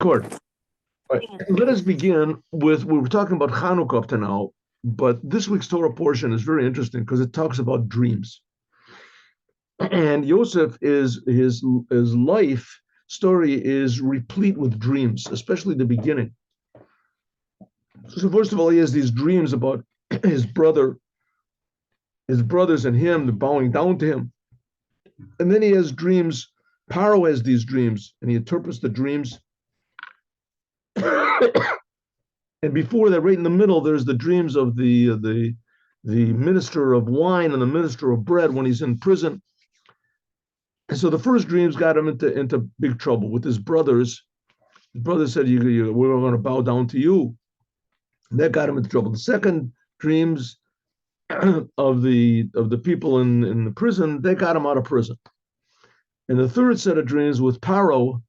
Court. All right. Let us begin with, we were talking about Hanukkah up to now, but this week's Torah portion is very interesting because it talks about dreams. And Yosef is his life story is replete with dreams, especially the beginning. So first of all, he has these dreams about his brothers and him, they're bowing down to him. And then he has dreams. Paro has these dreams, and he interprets the dreams. And before that, right in the middle, there's the dreams of the minister of wine and the minister of bread when he's in prison. And so the first dreams got him into big trouble with his brothers. His brother said, we're going to bow down to you. And that got him into trouble. The second dreams of the people in the prison, they got him out of prison. And the third set of dreams with Paro,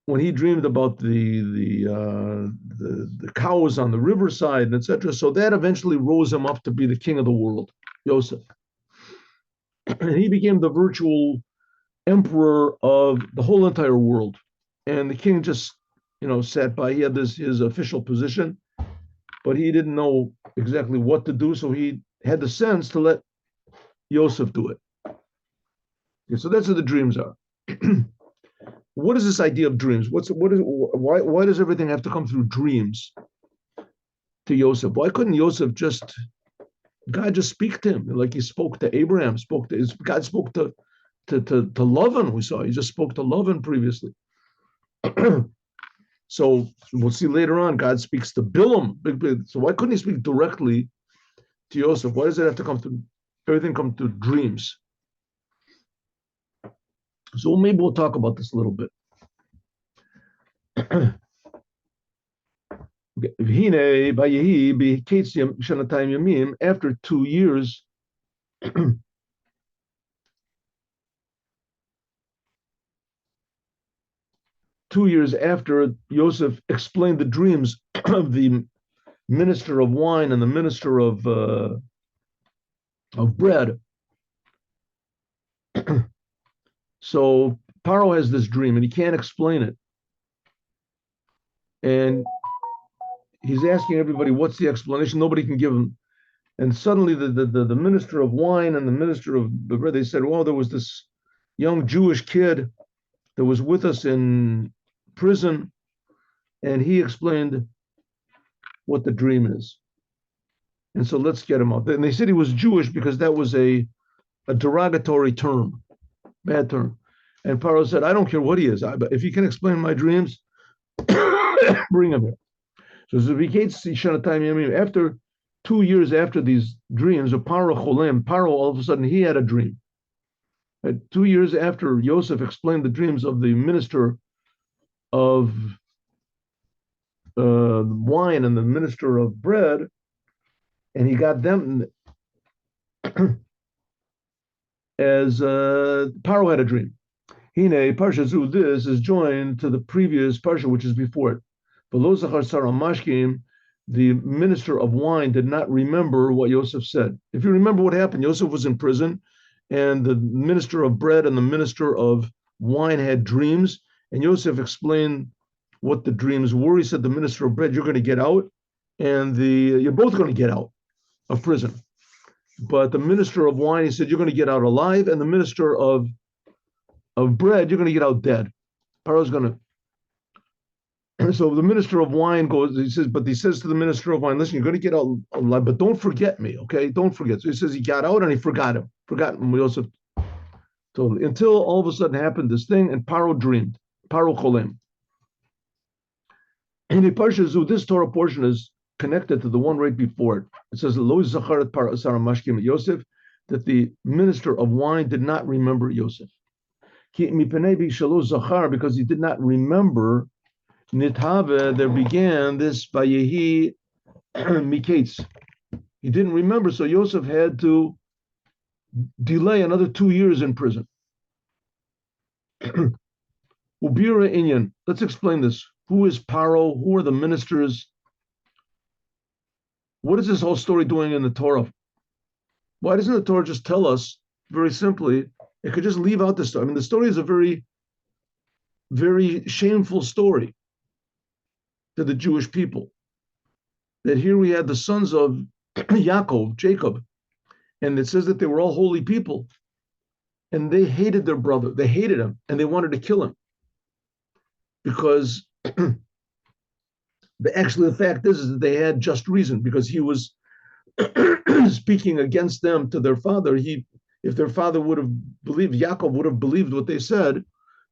when he dreamed about the cows on the riverside, and etc. So that eventually rose him up to be the king of the world, Yosef. And he became the virtual emperor of the whole entire world. And the king just, sat by. He had his official position, but he didn't know exactly what to do. So he had the sense to let Yosef do it. Okay, so that's what the dreams are. What is this idea of dreams? Why does everything have to come through dreams to Yosef? Why couldn't Yosef God just speak to him like he spoke to Abraham, God spoke to Lavan, we saw. He just spoke to Lavan previously. So we'll see later on, God speaks to Bilam. So why couldn't he speak directly to Yosef? Why does it have to everything come through dreams? So maybe we'll talk about this a little bit. After 2 years, 2 years after Yosef explained the dreams of the minister of wine and the minister of bread. So Paro has this dream and he can't explain it. And he's asking everybody, what's the explanation? Nobody can give him. And suddenly the minister of wine and the minister of the bread, they said, well, there was this young Jewish kid that was with us in prison, and he explained what the dream is. And so let's get him out. And they said he was Jewish because that was a derogatory term, bad term. And Paro said, I don't care what he is, but if he can explain my dreams, bring him here. So after 2 years after these dreams of Paro, all of a sudden he had a dream. 2 years after Yosef explained the dreams of the minister of wine and the minister of bread, and he got them as Paro had a dream. Hine Parsha Zu, this is joined to the previous Parsha, which is before it. The minister of wine did not remember what Yosef said. If you remember what happened, Yosef was in prison, and the minister of bread and the minister of wine had dreams, and Yosef explained what the dreams were. He said, the minister of bread, you're going to get out, and you're both going to get out of prison. But the minister of wine, he said, you're going to get out alive, and the minister of bread, you're going to get out dead. Paro's going to. So the minister of wine goes, he says to the minister of wine, listen, you're going to get out alive, but don't forget me, okay? Don't forget. So he says he got out and he forgot him. Yosef told him. Until all of a sudden happened this thing, and Paro dreamed. Paro Cholem. And the Parsha Zu, this Torah portion is connected to the one right before it. It says, Lo zacharat Paro Sara Mashkim Yosef, that the minister of wine did not remember Yosef. Because he did not remember Nithave, there began this Vayehi Miketz. He didn't remember, so Yosef had to delay another 2 years in prison. Ubira Inyan. Let's explain this. Who is Paro? Who are the ministers? What is this whole story doing in the Torah? Why doesn't the Torah just tell us very simply? It could just leave out the story. I mean, the story is a very very shameful story to the Jewish people. That here we had the sons of Yaakov, Jacob, and it says that they were all holy people, and they hated their brother. They hated him, and they wanted to kill him because actually the fact is that they had just reason, because he was speaking against them to their father. If their father would have believed, Yaakov would have believed what they said,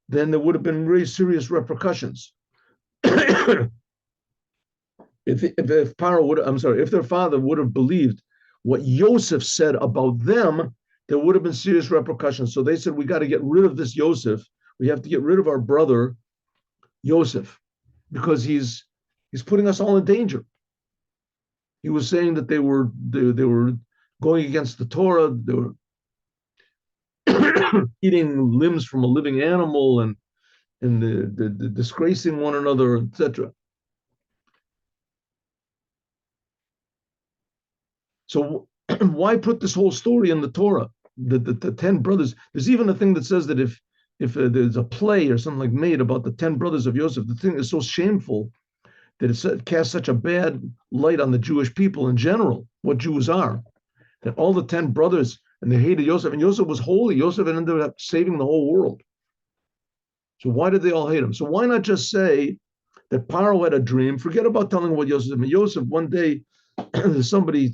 then there would have been very serious repercussions. if Paro would, if their father would have believed what Yosef said about them, there would have been serious repercussions. So they said, we got to get rid of this Yosef. We have to get rid of our brother Yosef, because he's putting us all in danger. He was saying that they were going against the Torah. They were eating limbs from a living animal, and the disgracing one another, etc. So why put this whole story in the Torah? The 10 brothers. There's even a thing that says that if there's a play or something like made about the 10 brothers of Yosef, the thing is so shameful that it casts such a bad light on the Jewish people in general, what Jews are, that all the 10 brothers, and they hated Yosef, and Yosef was holy. Yosef ended up saving the whole world. So why did they all hate him? So why not just say that Paro had a dream? Forget about telling what Yosef. I mean, Yosef, one day, somebody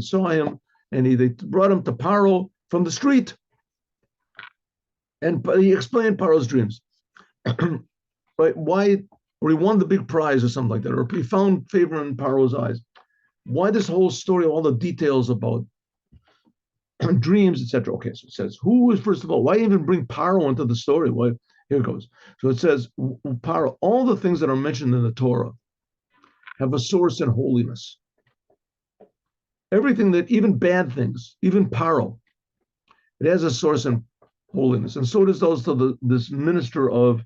saw him, and they brought him to Paro from the street, and he explained Paro's dreams. Right? Why? Or he won the big prize or something like that, or he found favor in Paro's eyes. Why this whole story, all the details about dreams, etc.? Okay, so it says, who is, first of all, why even bring Paro into the story? Why? Here it goes. So it says, Paro, all the things that are mentioned in the Torah have a source in holiness. Everything that, even bad things, even Paro, it has a source in holiness. And so does also this minister of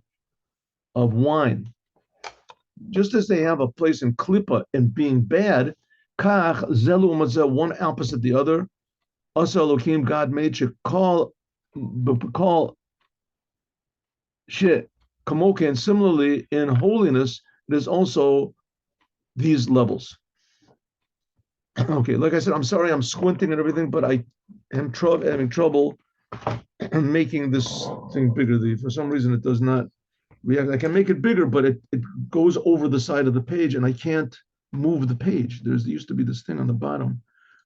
wine. Just as they have a place in Klippa in being bad, Kach, Zelu, Mazeh, one opposite the other, Asa Elohim, God made you call shit, Kamoke, and similarly in holiness, there's also these levels. Okay, like I said, I'm sorry, I'm squinting and everything, but I am having trouble making this thing bigger. For some reason, it does not react. I can make it bigger, but it goes over the side of the page, and I can't move the page. There used to be this thing on the bottom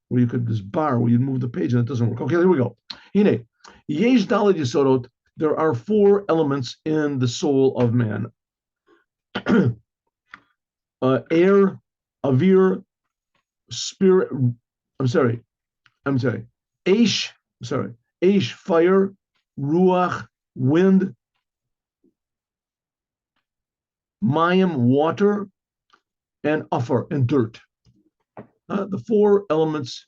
where you could, this bar where you move the page, and it doesn't work. Okay, here we go. Hine, Yesh Daled Yesodot, there are 4 elements in the soul of man. Air, avir, spirit, Aish, fire, ruach, wind, mayim, water, and afar, and dirt. The 4 elements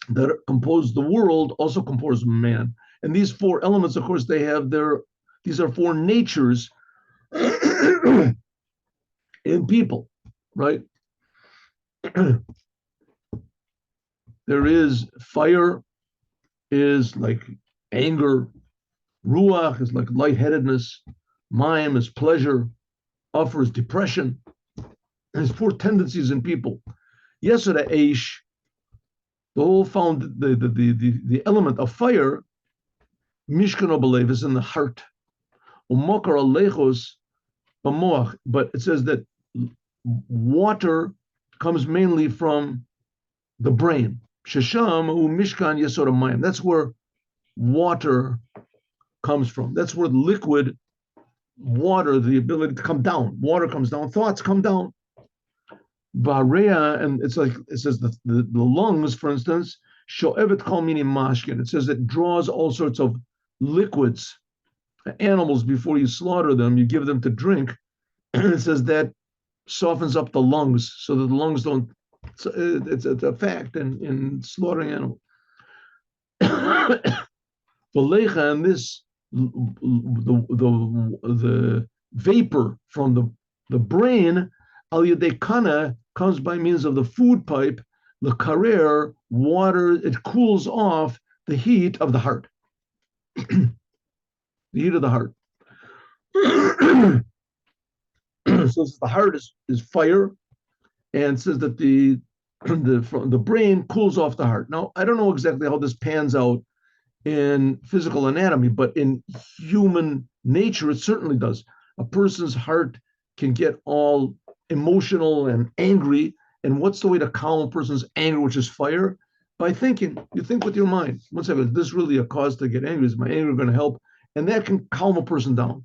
that compose the world also compose man. And these 4 elements, of course, these are 4 natures in people, right? There is fire, is like anger, ruach is like lightheadedness, mayim is pleasure, afar is depression. There's 4 tendencies in people. Yesterday, Aish, the whole found the element of fire, Mishkan Obalev, is in the heart. Umokar Alechos Bamoach, but it says that water comes mainly from the brain. Shesham Mishkan Yesod Mayim. That's where water comes from. That's where liquid water, the ability to come down. Water comes down, thoughts come down. Varea, and it's like it says the lungs, for instance, sho'evet kol mini mashkin. It says it draws all sorts of liquids, animals, before you slaughter them, you give them to drink. And it says that softens up the lungs so that the lungs don't. It's a fact in slaughtering animals. Valecha, and this the vapor from the brain, al yedekana, comes by means of the food pipe, the karer, water, it cools off the heat of the heart. The heat of the heart. So the heart is fire, and says that the brain cools off the heart. Now, I don't know exactly how this pans out in physical anatomy, but in human nature, it certainly does. A person's heart can get all emotional and angry. And what's the way to calm a person's anger, which is fire? By thinking. You think with your mind. One second, is this really a cause to get angry? Is my anger going to help? And that can calm a person down.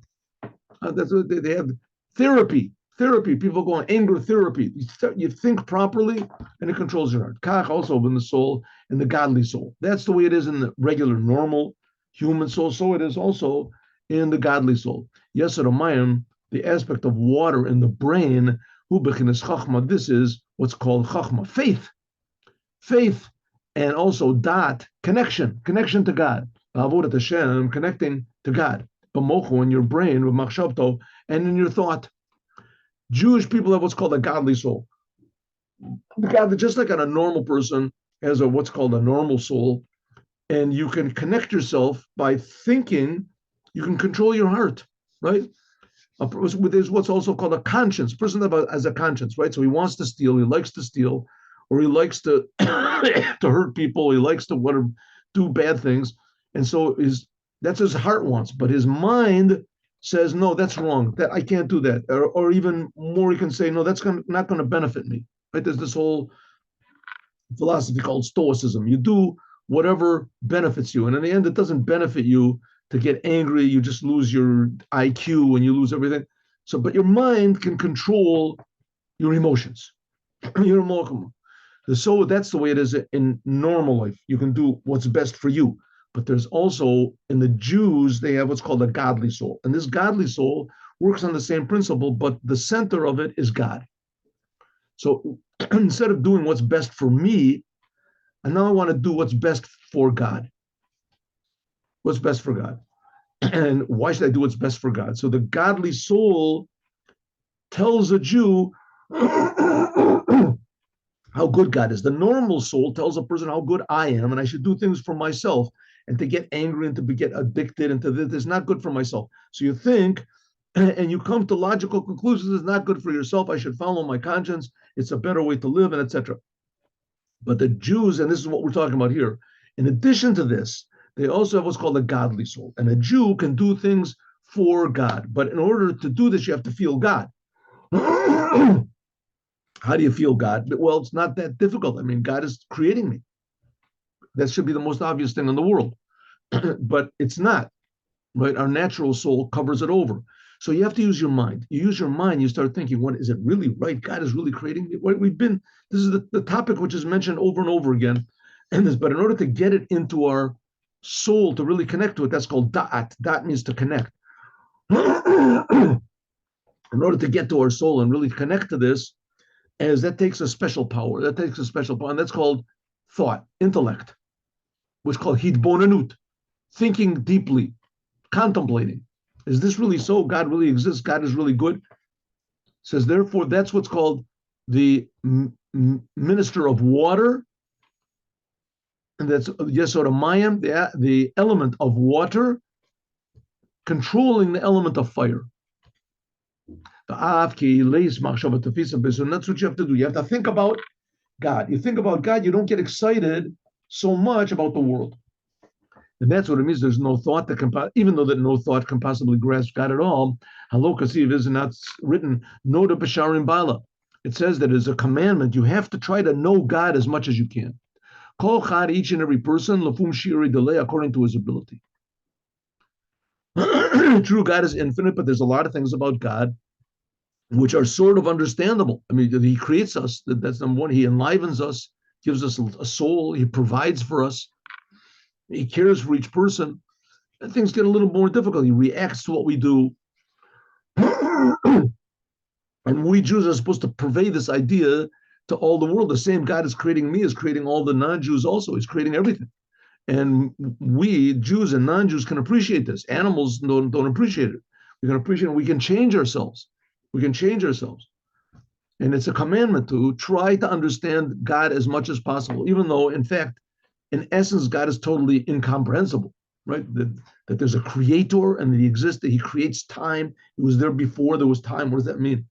That's what they have therapy. Therapy. People go on anger therapy. You think properly, and it controls your heart. Kach also in the soul, in the godly soul. That's the way it is in the regular, normal human soul. So it is also in the godly soul. Yes, the aspect of water in the brain. This is what's called chachma, faith, faith, and also dat, connection to God. Avodat Hashem, connecting to God. B'mocho, in your brain, with machshavto, and in your thought. Jewish people have what's called a godly soul. The God, just like a normal person has what's called a normal soul, and you can connect yourself by thinking. You can control your heart, right? There's what's also called a conscience. A person has a conscience, right? So he wants to steal, he likes to steal, or he likes to to hurt people, he likes to do bad things, and so that's his heart wants, but his mind says, no, that's wrong, that I can't do that, or even more, he can say, no, that's not going to benefit me, right? There's this whole philosophy called stoicism. You do whatever benefits you, and in the end, it doesn't benefit you to get angry. You just lose your IQ and you lose everything. So, but your mind can control your emotions. You're remarkable. So that's the way it is in normal life. You can do what's best for you. But there's also, in the Jews, they have what's called a godly soul. And this godly soul works on the same principle, but the center of it is God. So instead of doing what's best for me, and now I want to do what's best for God. What's best for God? And why should I do what's best for God? So the godly soul tells a Jew how good God is. The normal soul tells a person how good I am, and I should do things for myself. And to get angry and to get addicted and to this is not good for myself. So you think, and you come to logical conclusions, it's not good for yourself. I should follow my conscience. It's a better way to live, and etc. But the Jews, and this is what we're talking about here, in addition to this, they also have what's called a godly soul. And a Jew can do things for God. But in order to do this, you have to feel God. How do you feel God? Well, it's not that difficult. I mean, God is creating me. That should be the most obvious thing in the world. But it's not, right? Our natural soul covers it over. So you have to use your mind. You use your mind, you start thinking, what is it really right? God is really creating me. This is the topic which is mentioned over and over again. But in order to get it into our soul, to really connect to it, that's called da'at. Da'at means to connect. In order to get to our soul and really connect to this, as that takes a special power. That takes a special power, and that's called thought, intellect, which is called hitbonanut, thinking deeply, contemplating. Is this really so? God really exists. God is really good. It says, therefore, that's what's called the minister of water. And that's Yesod Mayim, the element of water, controlling the element of fire. And that's what you have to do. You have to think about God. You think about God, you don't get excited so much about the world. And that's what it means. There's no thought that can, even though that no thought can possibly grasp God at all. Halokasiv is not written, no to Basharim Bala. It says that as a commandment, you have to try to know God as much as you can. Kol chad, each and every person, lafum shiri delay, according to his ability. True, God is infinite, but there's a lot of things about God which are sort of understandable. I mean, he creates us. That's number one. He enlivens us, gives us a soul. He provides for us. He cares for each person. And things get a little more difficult. He reacts to what we do. And we Jews are supposed to purvey this idea to all the world. The same God is creating me, is creating all the non-Jews also. He's creating everything. And we, Jews and non-Jews, can appreciate this. Animals don't appreciate it. We can appreciate it. We can change ourselves. We can change ourselves. And it's a commandment to try to understand God as much as possible, even though, in fact, in essence, God is totally incomprehensible. right? That there's a creator and that he exists, that he creates time. He was there before there was time. What does that mean?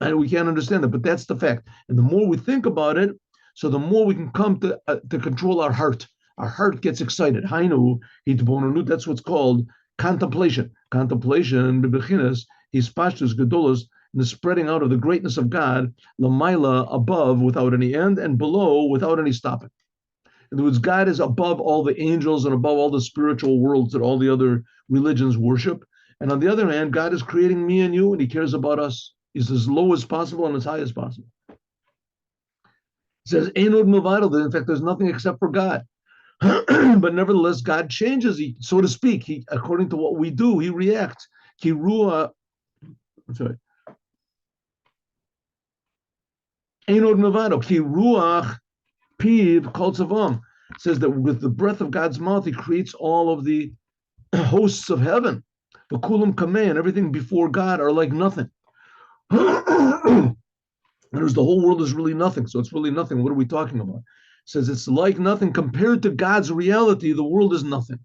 And we can't understand that, but that's the fact. And the more we think about it, so the more we can come to control our heart. Our heart gets excited. Hainu, hitbonanu, that's what's called contemplation. Contemplation, bebechinas, hispashtus gedolos, the spreading out of the greatness of God, lamaila, above without any end, and below without any stopping. In other words, God is above all the angels and above all the spiritual worlds that all the other religions worship. And on the other hand, God is creating me and you, and he cares about us. He's as low as possible and as high as possible. It says, Einod Milvado, in fact, there's nothing except for God. But nevertheless, God changes, so to speak. He, according to what we do, he reacts. Kirua, sorry. Einod Milvado, Kiruach Piv Kol Tzavam, says that with the breath of God's mouth, he creates all of the hosts of heaven. The Kulam Kameh and everything before God are like nothing. Whereas the whole world is really nothing. So it's really nothing. What are we talking about? It says it's like nothing compared to God's reality. The world is nothing.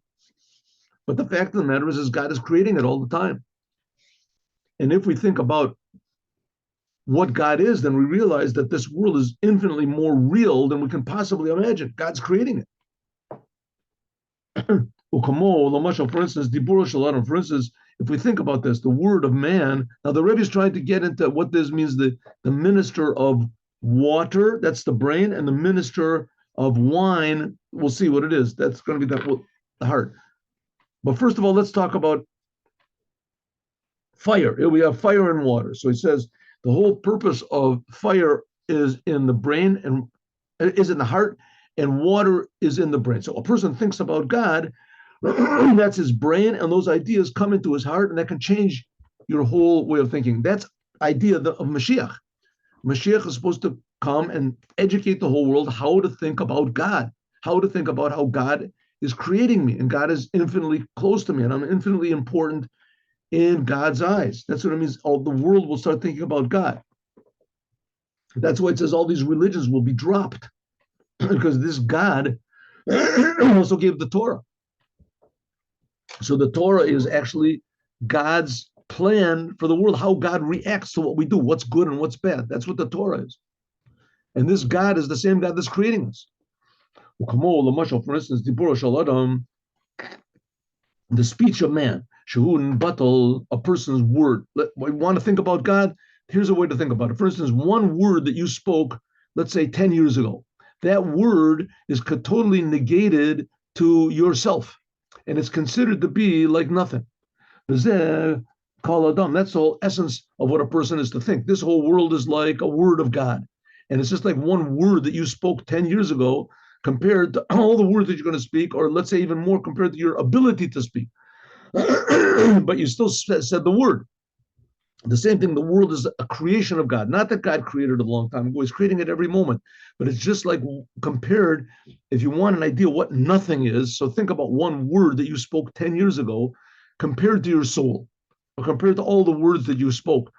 But the fact of the matter is God is creating it all the time. And if we think about what God is, then we realize that this world is infinitely more real than we can possibly imagine. God's creating it. For instance, for instance, if we think about this, the word of man, now the Rebbe is trying to get into what this means, the minister of water, that's the brain, and the minister of wine, we'll see what it is. That's going to be the heart. But first of all, let's talk about fire. Here we have fire and water. So he says the whole purpose of fire is in the brain and is in the heart, and water is in the brain. So a person thinks about God, that's his brain, and those ideas come into his heart, and that can change your whole way of thinking. That's idea of Mashiach. Mashiach is supposed to come and educate the whole world how to think about God, how to think about how God is creating me, and God is infinitely close to me, and I'm infinitely important in God's eyes. That's what it means. All the world will start thinking about God. That's why it says all these religions will be dropped, because this God also gave the Torah. So the Torah is actually God's plan for the world, how God reacts to what we do, what's good and what's bad. That's what the Torah is. And this God is the same God that's creating us. For instance, the speech of man, a person's word. We want to think about God. Here's a way to think about it. For instance, one word that you spoke, let's say 10 years ago, that word is totally negated to yourself. And it's considered to be like nothing. That's the whole essence of what a person is to think. This whole world is like a word of God. And it's just like one word that you spoke 10 years ago compared to all the words that you're going to speak, or let's say even more compared to your ability to speak. But you still said the word. The same thing, the world is a creation of God. Not that God created it a long time ago. He's creating it every moment. But it's just like compared, if you want an idea what nothing is, so think about one word that you spoke 10 years ago compared to your soul, or compared to all the words that you spoke.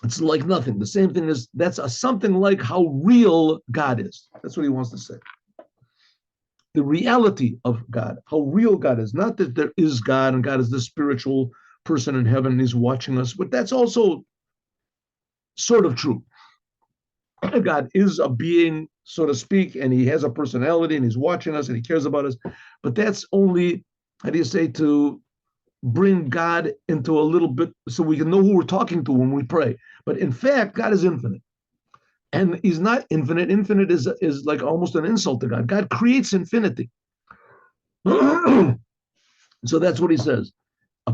It's like nothing. The same thing is, that's something like how real God is. That's what he wants to say. The reality of God, how real God is. Not that there is God and God is the spiritual person in heaven and he's watching us, but that's also sort of true. God is a being, so to speak, and he has a personality and he's watching us and he cares about us. But that's only, how do you say, to bring God into a little bit so we can know who we're talking to when we pray. But in fact, God is infinite. And he's not infinite. Infinite is like almost an insult to God. God creates infinity. So that's what he says.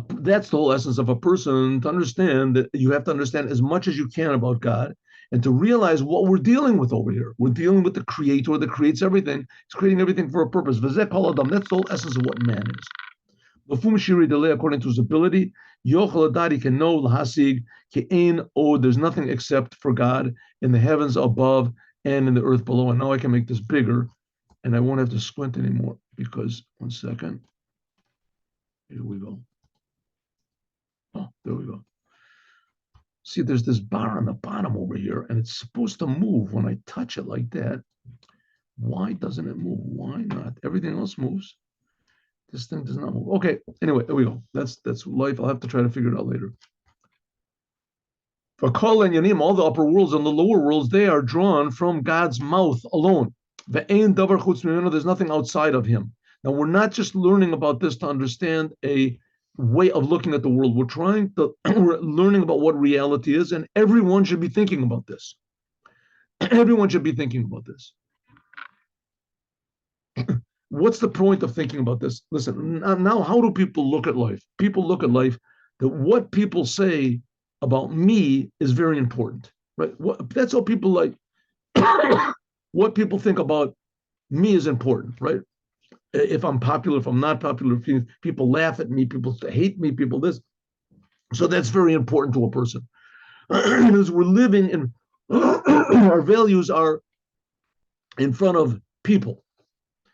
That's the whole essence of a person, to understand that you have to understand as much as you can about God and to realize what we're dealing with over here. We're dealing with the creator that creates everything. He's creating everything for a purpose. That's the whole essence of what man is. According to his ability, he can know there's nothing except for God in the heavens above and in the earth below. And now I can make this bigger and I won't have to squint anymore because, one second. Here we go. Oh, there we go. See, there's this bar on the bottom over here, and it's supposed to move when I touch it like that. Why doesn't it move? Why not? Everything else moves. This thing does not move. Okay, anyway, there we go. That's life. I'll have to try to figure it out later. For Kol and Yanim, all the upper worlds and the lower worlds, they are drawn from God's mouth alone. There's nothing outside of him. Now, we're not just learning about this to understand a way of looking at the world. We're learning about what reality is, and everyone should be thinking about this. Everyone should be thinking about this. What's the point of thinking about this? Listen, now how do people look at life? People look at life that what people say about me is very important, right? That's how people like. What people think about me is important, right? If I'm popular, if I'm not popular, if people laugh at me, people hate me, people this. So that's very important to a person. Because we're living in, our values are in front of people.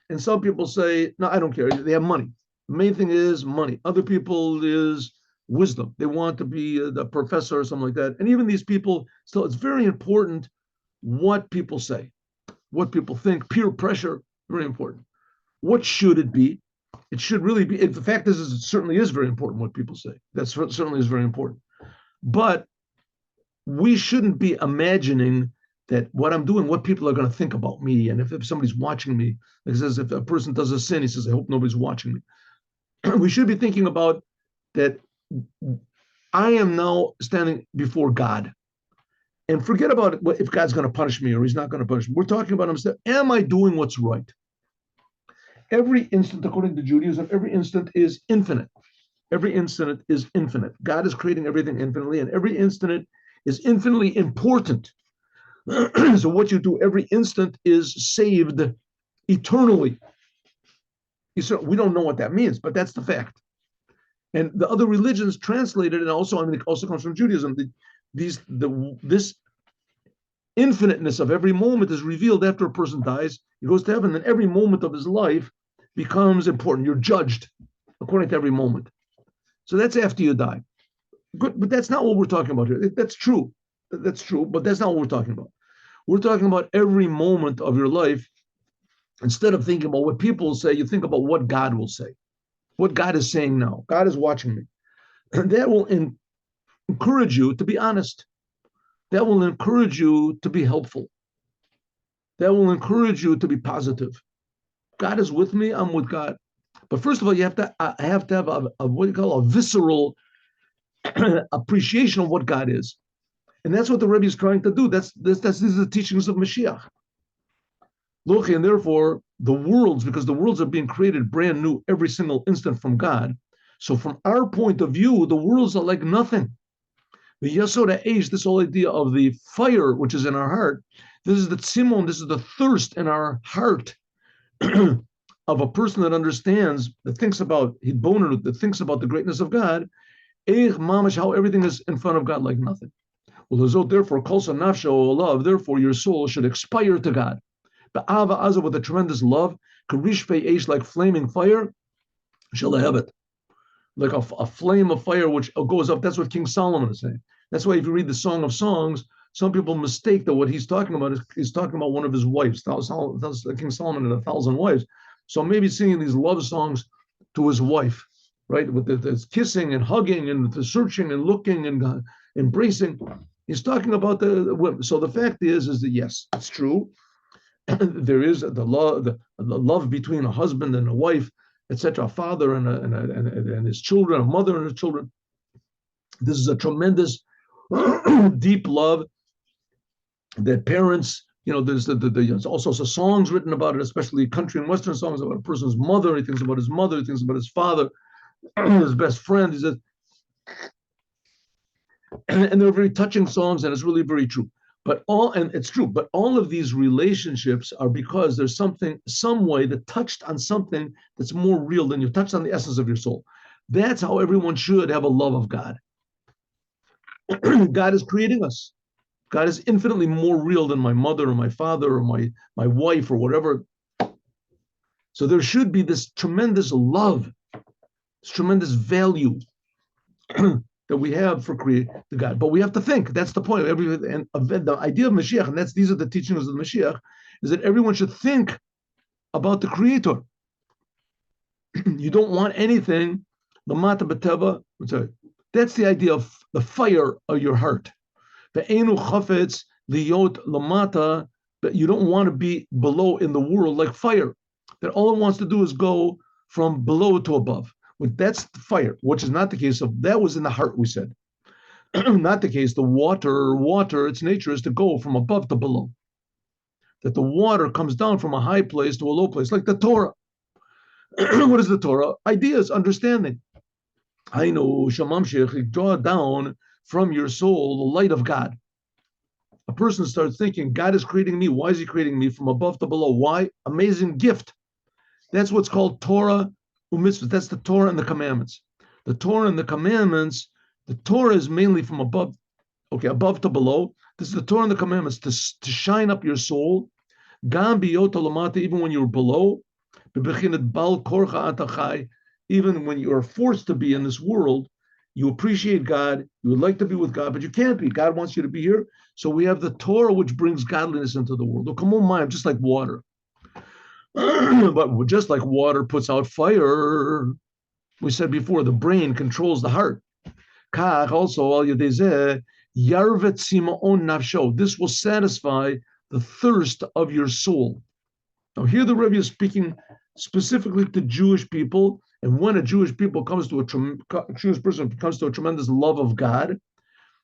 And some people say, no, I don't care. They have money. The main thing is money. Other people is wisdom. They want to be the professor or something like that. And even these people, still, it's very important what people say, what people think. Peer pressure, very important. What should it be? It should really be. The fact is, it certainly is very important what people say. That certainly is very important. But we shouldn't be imagining that what I'm doing, what people are going to think about me. And if somebody's watching me, like says, if a person does a sin, he says, I hope nobody's watching me. We should be thinking about that I am now standing before God. And forget about if God's going to punish me or he's not going to punish me. We're talking about am I doing what's right? Every instant, according to Judaism, every instant is infinite. Every instant is infinite. God is creating everything infinitely, and every instant is infinitely important. So what you do every instant is saved eternally. We don't know what that means, but that's the fact. And the other religions translated, and also, it also comes from Judaism. This infiniteness of every moment is revealed after a person dies. He goes to heaven, and every moment of his life becomes important. You're judged according to every moment. So that's after you die. Good, but that's not what we're talking about here. That's true. That's true, but that's not what we're talking about. We're talking about every moment of your life. Instead of thinking about what people will say, you think about what God will say, what God is saying now. God is watching me. And that will encourage you to be honest. That will encourage you to be helpful. That will encourage you to be positive. God is with me, I'm with God. But first of all, you have to have a what you call a visceral appreciation of what God is. And that's what the Rebbe is trying to do. These are the teachings of Mashiach. Look, and therefore, the worlds, because the worlds are being created brand new every single instant from God. So from our point of view, the worlds are like nothing. The Yasoda Eish, this whole idea of the fire which is in our heart, this is the tzimon, this is the thirst in our heart of a person that understands, that thinks about Hidboner, that thinks about the greatness of God, Eich Mamash, how everything is in front of God like nothing. Well, therefore, Kolsa Nafsho love, therefore your soul should aspire to God. But Ava Aza with a tremendous love, Karishpe Eish, like flaming fire, shall have it. Like a flame of fire which goes up. That's what King Solomon is saying. That's why if you read the Song of Songs, some people mistake that what he's talking about is he's talking about one of his wives. King Solomon had 1,000 wives. So maybe singing these love songs to his wife, right? With the kissing and hugging and the searching and looking and embracing. He's talking about the women. So the fact is that yes, it's true. There is the love between a husband and a wife, etc., a father and his children, a mother and his children. This is a tremendous, deep love that parents, there's all sorts of songs written about it, especially country and Western songs about a person's mother. He thinks about his mother, he thinks about his father, his best friend. He says, and they're very touching songs, and it's really very true. It's true, but all of these relationships are because there's some way that touched on something that's more real than you, touched on the essence of your soul. That's how everyone should have a love of God. God is creating us. God is infinitely more real than my mother or my father or my wife or whatever. So there should be this tremendous love, this tremendous value that we have for creating God. But we have to think. That's the point. And the idea of Mashiach, and these are the teachings of the Mashiach, is that everyone should think about the Creator. You don't want anything. Lamata b'teva. Sorry. That's the idea of the fire of your heart. Ve'enu chafetz liyot lamata. But you don't want to be below in the world like fire. That all it wants to do is go from below to above. That's fire, which is not the case of that was in the heart, we said. Not the case. The water, its nature is to go from above to below. That the water comes down from a high place to a low place, like the Torah. What is the Torah? Ideas, understanding. I know, Shamamshech, draw down from your soul the light of God. A person starts thinking, God is creating me. Why is he creating me from above to below? Why? Amazing gift. That's what's called Torah u'mitzvahs. That's the Torah and the commandments. The Torah and the commandments, the Torah is mainly from above, above to below. This is the Torah and the commandments to shine up your soul. Gam biyot lamata, even when you're below. Even when you are forced to be in this world, you appreciate God, you would like to be with God, but you can't be. God wants you to be here. So we have the Torah, which brings godliness into the world. Come on, mind, just like water. But just like water puts out fire, we said before, the brain controls the heart. Also, this will satisfy the thirst of your soul. Now, here the Rebbe is speaking specifically to Jewish people, and when a Jewish people comes to Jewish person comes to a tremendous love of God,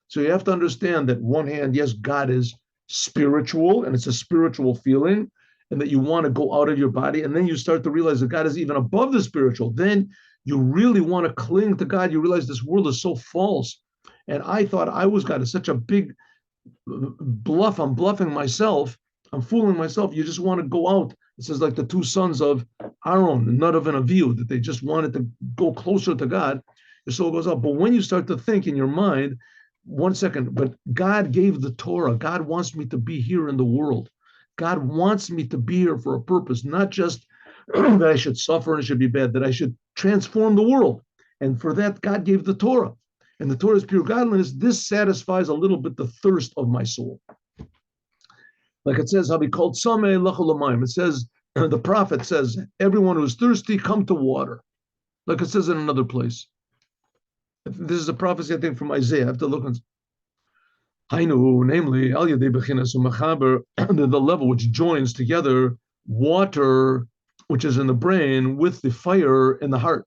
so you have to understand that one hand, yes, God is spiritual, and it's a spiritual feeling, and that you want to go out of your body, and then you start to realize that God is even above the spiritual. Then you really want to cling to God. You realize this world is so false, and I thought I was God. It's such a big bluff. I'm bluffing myself. I'm fooling myself. You just want to go out. It says like the two sons of Aaron, Nadav and Avihu, that they just wanted to go closer to God. Your soul goes out. But when you start to think in your mind, 1 second, but God gave the Torah. God wants me to be here in the world. God wants me to be here for a purpose, not just that I should suffer and it should be bad, that I should transform the world. And for that, God gave the Torah. And the Torah is pure godliness. This satisfies a little bit the thirst of my soul. Like it says, Habi called Sameh Lachalamayim. It says, the prophet says, everyone who is thirsty, come to water. Like it says in another place. This is a prophecy, I think, from Isaiah. I have to look and Hainu, namely, Al Yadei Bechinas U'Mechaber, the level which joins together water, which is in the brain, with the fire in the heart.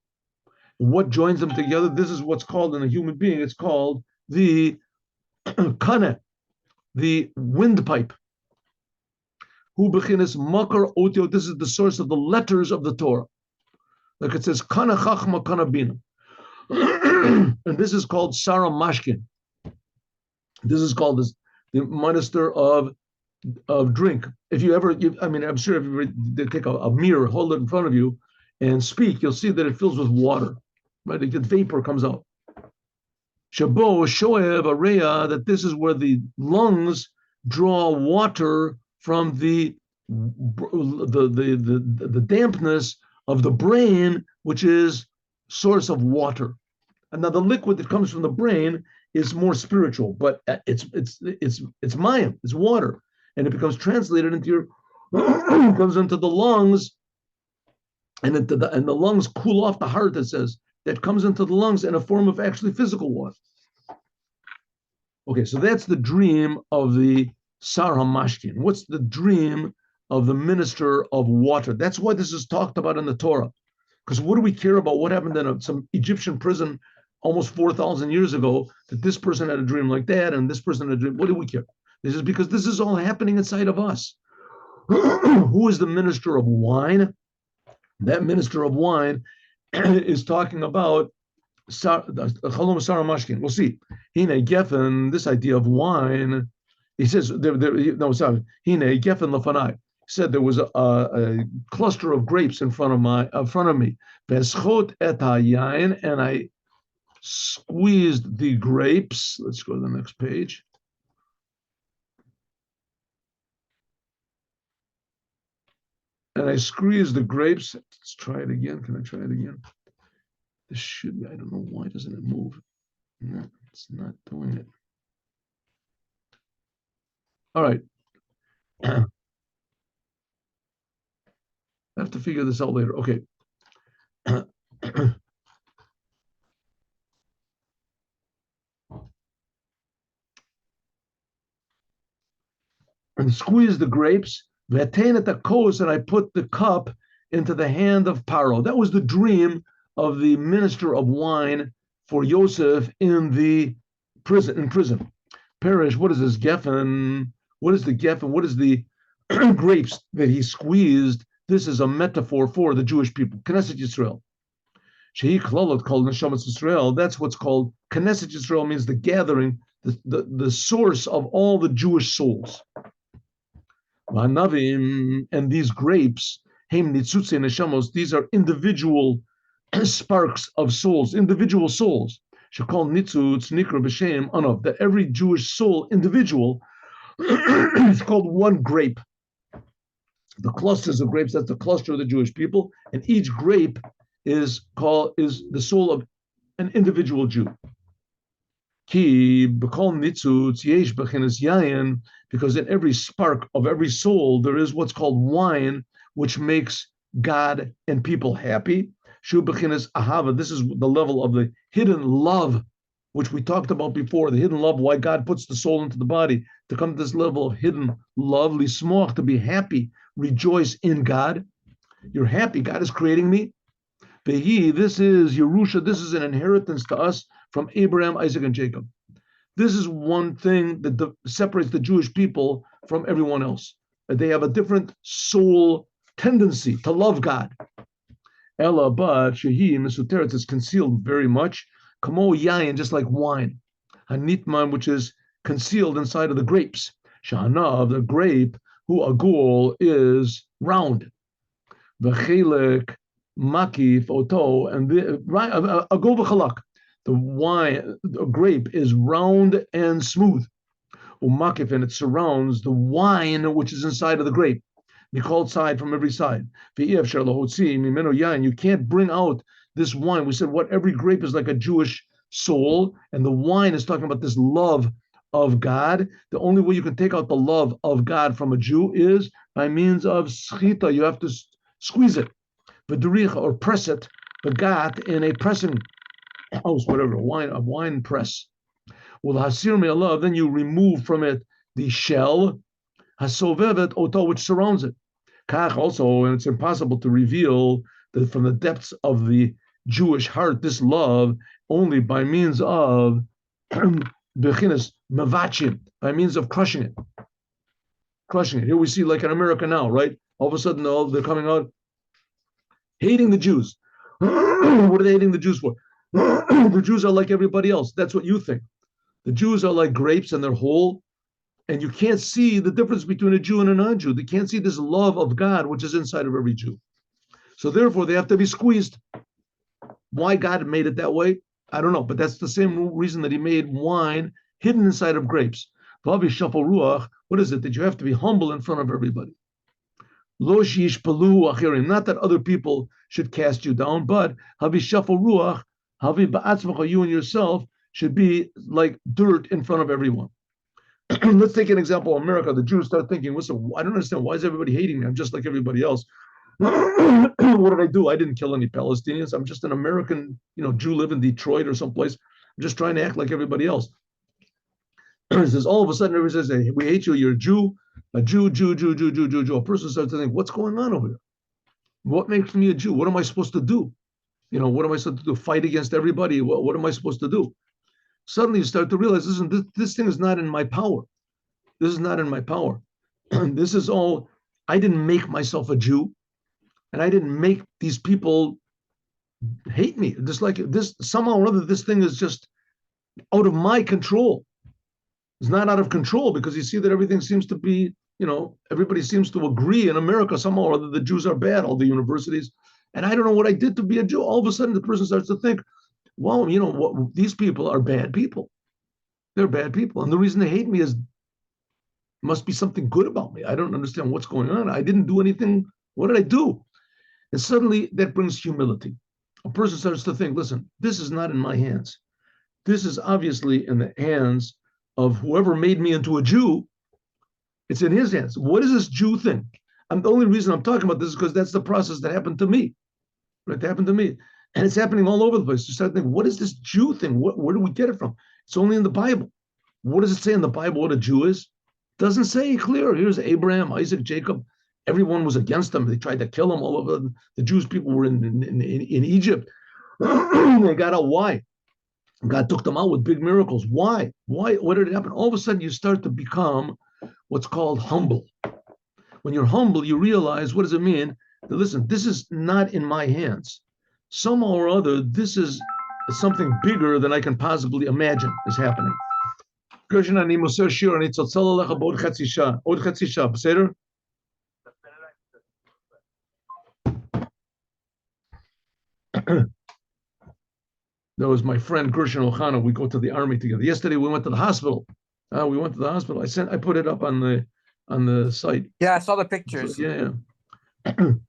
What joins them together? This is what's called in a human being. It's called the kana, the windpipe. Hu bechinas makar otio. This is the source of the letters of the Torah. Like it says, kana chachma kana bina. And this is called Sarah Mashkin. This is called the minister of drink. If you ever, I'm sure if you take a mirror, hold it in front of you, and speak, you'll see that it fills with water. Right, the vapor comes out. Shabo shoev areya, that this is where the lungs draw water from the dampness of the brain, which is source of water. And now the liquid that comes from the brain is more spiritual, but it's mayim, it's water, and it becomes translated into your comes into the lungs, and the lungs cool off the heart. It says that comes into the lungs in a form of actually physical water. Okay, so that's the dream of the Sar HaMashkin. What's the dream of the minister of water? That's why this is talked about in the Torah. Because what do we care about what happened in some Egyptian prison almost 4,000 years ago, that this person had a dream like that and this person had a dream? What do we care? This is because this is all happening inside of us. Who is the minister of wine? That minister of wine is talking about Chalom Sarah Mashkin. We'll see. Hine Geffen, this idea of wine, he says, Hine Geffen Lafanai. Said there was a cluster of grapes in front of me. Veschot et hayayin, and I squeezed the grapes. Let's go to the next page. And I squeezed the grapes. Let's try it again. Can I try it again? This should be, I don't know why doesn't it move. No, it's not doing it. All right. I have to figure this out later. Okay. And squeeze the grapes, vetain at the kos, and I put the cup into the hand of Paro. That was the dream of the minister of wine for Yosef in the prison. In prison, Perish. What is this Geffen? What is the Geffen? What is the grapes that he squeezed? This is a metaphor for the Jewish people. Knesset Yisrael. Shehi Klalot called Neshamas Yisrael. That's what's called Knesset Yisrael, means the gathering, the source of all the Jewish souls. And these grapes, these are individual sparks of souls, individual souls. That every Jewish soul, individual, is called one grape. The clusters of grapes, that's the cluster of the Jewish people, and each grape is the soul of an individual Jew. Because in every spark of every soul there is what's called wine, which makes God and people happy. This is the level of the hidden love, which we talked about before, the hidden love, why God puts the soul into the body, to come to this level of hidden love, lismoach, to be happy, rejoice in God. You're happy, God is creating me. This is Yerusha, this is an inheritance to us from Abraham, Isaac, and Jacob. This is one thing that separates the Jewish people from everyone else. They have a different soul tendency to love God. Ella, but Shehi Mesuteret is concealed very much. Kamo Yayin, just like wine. Hanitman, which is concealed inside of the grapes. Shahanav, the grape, who agul is round. V'chelek makif oto, and agul v'chalak. The wine, the grape is round and smooth. Umakif, and it surrounds the wine which is inside of the grape. Mikol side from every side. You can't bring out this wine. We said what every grape is like a Jewish soul, and the wine is talking about this love of God. The only way you can take out the love of God from a Jew is by means of schita. You have to squeeze it, or press it, begat, in a pressing house, whatever, a wine press. Well, hasir me'alav, then you remove from it the shell, hasovevet oto, which surrounds it. Kach also, and it's impossible to reveal that from the depths of the Jewish heart, this love, only by means of bechinas mavachim, by means of crushing it. Crushing it. Here we see, like in America now, right? All of a sudden, they're coming out hating the Jews. What are they hating the Jews for? The Jews are like everybody else. That's what you think. The Jews are like grapes and they're whole, and you can't see the difference between a Jew and a non-Jew. They can't see this love of God, which is inside of every Jew. So therefore, they have to be squeezed. Why God made it that way, I don't know, but that's the same reason that he made wine hidden inside of grapes. What is it? That you have to be humble in front of everybody. Not that other people should cast you down, but you and yourself should be like dirt in front of everyone. Let's take an example of America. The Jews start thinking, listen, I don't understand. Why is everybody hating me? I'm just like everybody else. What did I do? I didn't kill any Palestinians. I'm just an American, Jew, live in Detroit or someplace. I'm just trying to act like everybody else. It says, all of a sudden, everybody says, hey, we hate you. You're a Jew. A Jew. A person starts to think, what's going on over here? What makes me a Jew? What am I supposed to do? What am I supposed to do? Fight against everybody? What am I supposed to do? Suddenly you start to realize, listen, this thing is not in my power. This is not in my power. This is all, I didn't make myself a Jew, and I didn't make these people hate me. Just like this, somehow or other, this thing is just out of my control. It's not out of control, because you see that everything seems to be, everybody seems to agree in America somehow or other the Jews are bad, all the universities. And I don't know what I did to be a Jew. All of a sudden the person starts to think, well, these people are bad people. They're bad people. And the reason they hate me must be something good about me. I don't understand what's going on. I didn't do anything. What did I do? And suddenly that brings humility. A person starts to think, listen, this is not in my hands. This is obviously in the hands of whoever made me into a Jew. It's in his hands. What is this Jew thing? The only reason I'm talking about this is because that's the process that happened to me. Right? That happened to me. And it's happening all over the place. You start thinking, what is this Jew thing? Where do we get it from? It's only in the Bible. What does it say in the Bible what a Jew is? It doesn't say clear. Here's Abraham, Isaac, Jacob. Everyone was against them. They tried to kill him. All over the Jewish people were in Egypt. They got out. Why? God took them out with big miracles. Why? Why? What did it happen? All of a sudden, you start to become what's called humble. When you're humble, you realize, what does it mean? That, listen, this is not in my hands. Somehow or other, this is something bigger than I can possibly imagine is happening. Krishna, אני מוסר שיר, אני צלצל עליך בעוד חצי שעה. עוד חצי שעה, בסדר? That was my friend Gershon Ohana. We go to the army together. Yesterday we went to the hospital. I put it up on the site. Yeah, I saw the pictures. So, yeah. In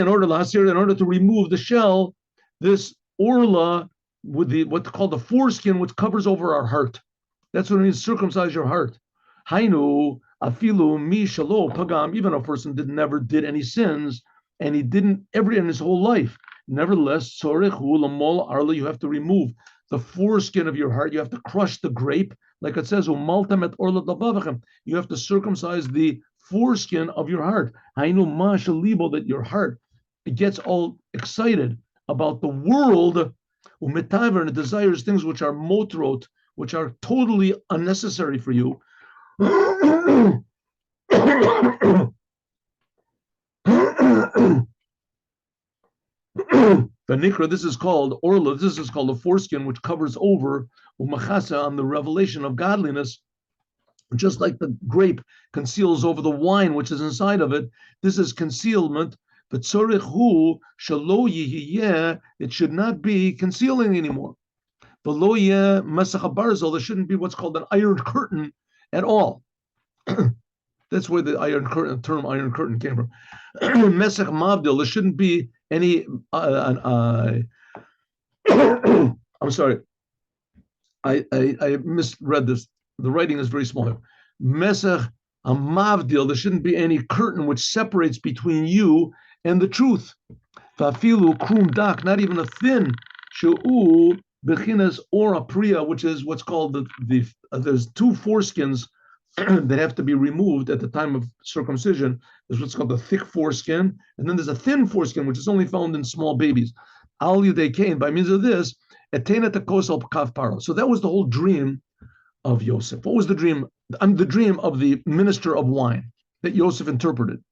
order to remove the shell, this orla with what's called the foreskin, which covers over our heart. That's what it means, circumcise your heart. Hainu afilu mi shalo pagam. Even a person never did any sins, and he didn't ever in his whole life. Nevertheless, you have to remove the foreskin of your heart. You have to crush the grape, like it says, you have to circumcise the foreskin of your heart. That your heart gets all excited about the world, and it desires things which are motrot, which are totally unnecessary for you. The nikra, this is called orla, this is called the foreskin, which covers over umachasa on the revelation of godliness, just like the grape conceals over the wine which is inside of it. This is concealment. But tzorichu shelo yihiyeh, it should not be concealing anymore. The lo yeh mesach barzel, there shouldn't be what's called an iron curtain at all. That's where the term iron curtain came from. Mesach mavdil, there shouldn't be any. I'm sorry, I misread this. The writing is very small here. Mesach mavdil, there shouldn't be any curtain which separates between you and the truth. Fafilu krum dak, not even a thin shu'u bechinas or31a, which is what's called there's two foreskins that have to be removed at the time of circumcision. There's what's called the thick foreskin, and then there's a thin foreskin, which is only found in small babies. Al yudei kain, by means of this, etena tekosel kav paro. So that was the whole dream of Yosef. What was the dream? The dream of the minister of wine that Yosef interpreted.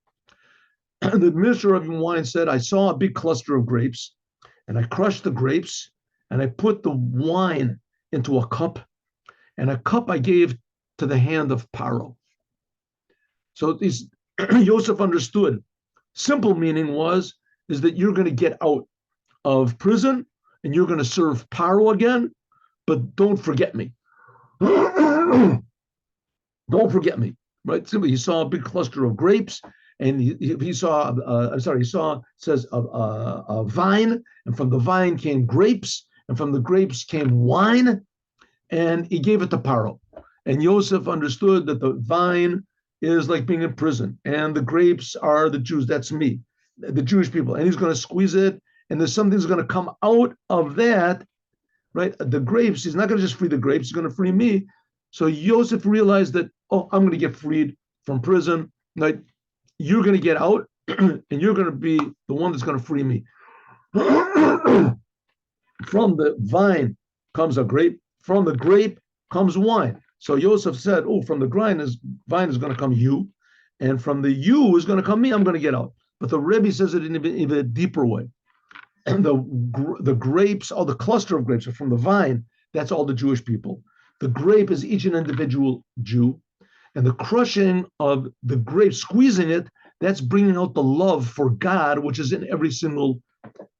The minister of wine said, I saw a big cluster of grapes, and I crushed the grapes, and I put the wine into a cup, and a cup I gave to the hand of Paro. So Yosef understood. Simple meaning is that you're going to get out of prison and you're going to serve Paro again, but don't forget me. Don't forget me, right? Simply, he saw a big cluster of grapes, and he saw, it says a vine, and from the vine came grapes, and from the grapes came wine, and he gave it to Paro. And Yosef understood that the vine is like being in prison, and the grapes are the Jews. That's me, the Jewish people. And he's going to squeeze it, and there's something's going to come out of that, right? The grapes, he's not going to just free the grapes, he's going to free me. So Yosef realized that, I'm going to get freed from prison. Like, you're going to get out, and you're going to be the one that's going to free me. From the vine comes a grape, from the grape comes wine. So Yosef said, from the vine is going to come you, and from the you is going to come me, I'm going to get out. But the Rebbe says it in a deeper way. And the grapes, the cluster of grapes are from the vine, that's all the Jewish people. The grape is each an individual Jew. And the crushing of the grape, squeezing it, that's bringing out the love for God, which is in every single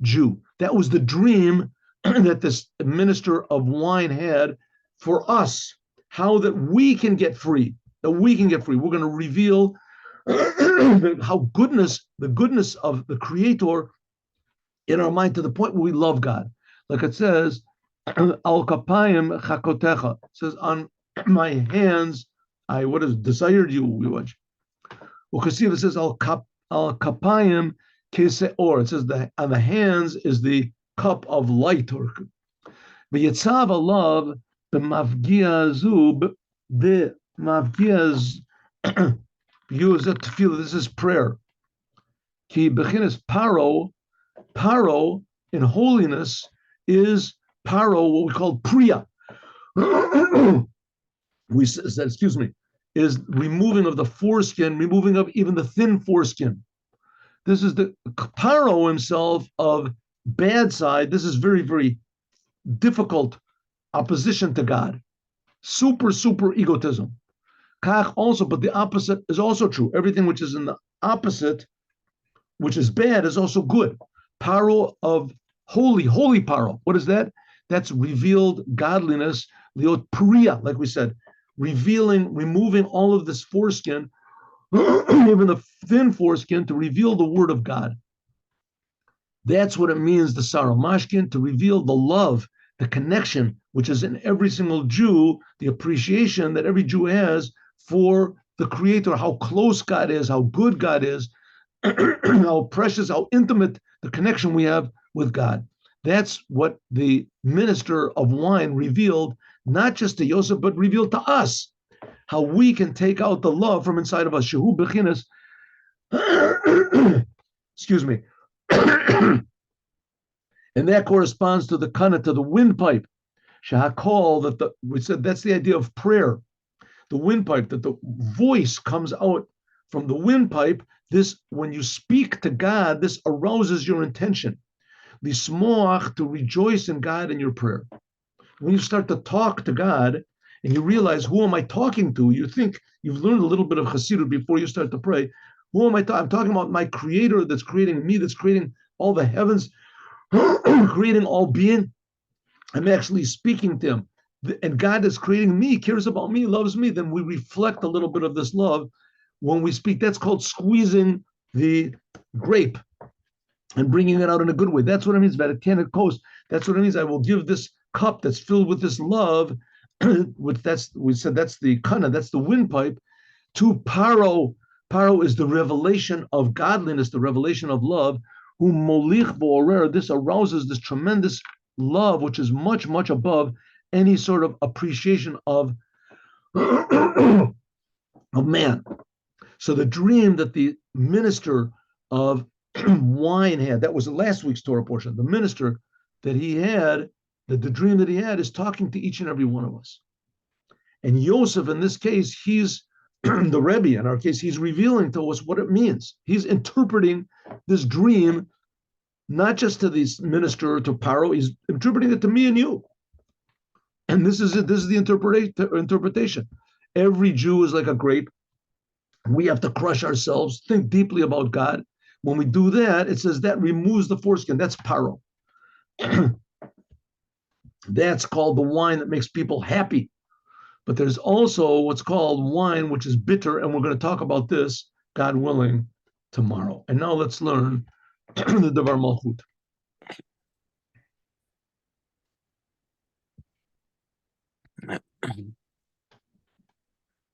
Jew. That was the dream that this minister of wine had for us. How that we can get free, We're going to reveal how the goodness of the Creator in our mind to the point where we love God. Like it says, Al kapayim chakotecha. It says, on my hands, I desired you. Ukasiv, it says, Al kapayim Kese or, it says that on the hands is the cup of light, or v'yitzav alav b'mavgia zu b'mavgia use it to feel this is prayer. Ki bechinas paro in holiness is paro, what we call priya. We said, excuse me, is removing of the foreskin, removing of even the thin foreskin. This is the paro himself of bad side. This is very, very difficult opposition to God. Super, super egotism. Kach also, but the opposite is also true. Everything which is in the opposite, which is bad, is also good. Paro of holy paro. What is that? That's revealed godliness, liot priya, like we said, removing all of this foreskin, even the thin foreskin, to reveal the word of God. That's what it means, the Sarah Mashkin, to reveal the love, the connection, which is in every single Jew, the appreciation that every Jew has for the Creator, how close God is, how good God is, how precious, how intimate the connection we have with God. That's what the minister of wine revealed, not just to Yosef, but revealed to us, how we can take out the love from inside of us. Shehu bechinas, excuse me. And that corresponds to the kana, to the windpipe. Shahakol, that we said that's the idea of prayer. The windpipe, that the voice comes out from the windpipe. This, when you speak to God, this arouses your intention. Lismoach, to rejoice in God in your prayer. When you start to talk to God and you realize, who am I talking to? You think you've learned a little bit of Chassidut before you start to pray. Who am I talking? I'm talking about my Creator that's creating me, that's creating all the heavens, creating all being. I'm actually speaking to Him. And God is creating me, cares about me, loves me. Then we reflect a little bit of this love when we speak. That's called squeezing the grape and bringing it out in a good way. That's what it means, Vatican Coast. That's what it means. I will give this cup that's filled with this love, which we said that's the kana, that's the windpipe, to Paro. Paro is the revelation of godliness, the revelation of love, who molich bo'orer, this arouses this tremendous love, which is much, much above any sort of appreciation of man. So the dream that the minister of wine had, that was last week's Torah portion, the minister that he had, that the dream that he had is talking to each and every one of us. And Yosef, in this case, he's the Rebbe, in our case, he's revealing to us what it means. He's interpreting this dream, not just to this minister, to Paro, he's interpreting it to me and you. And this is it. This is the interpretation. Every Jew is like a grape. We have to crush ourselves, think deeply about God. When we do that, it says that removes the foreskin. That's Paro. That's called the wine that makes people happy. But there's also what's called wine, which is bitter, and we're going to talk about this, God willing, tomorrow. And now let's learn the Devar Malchut.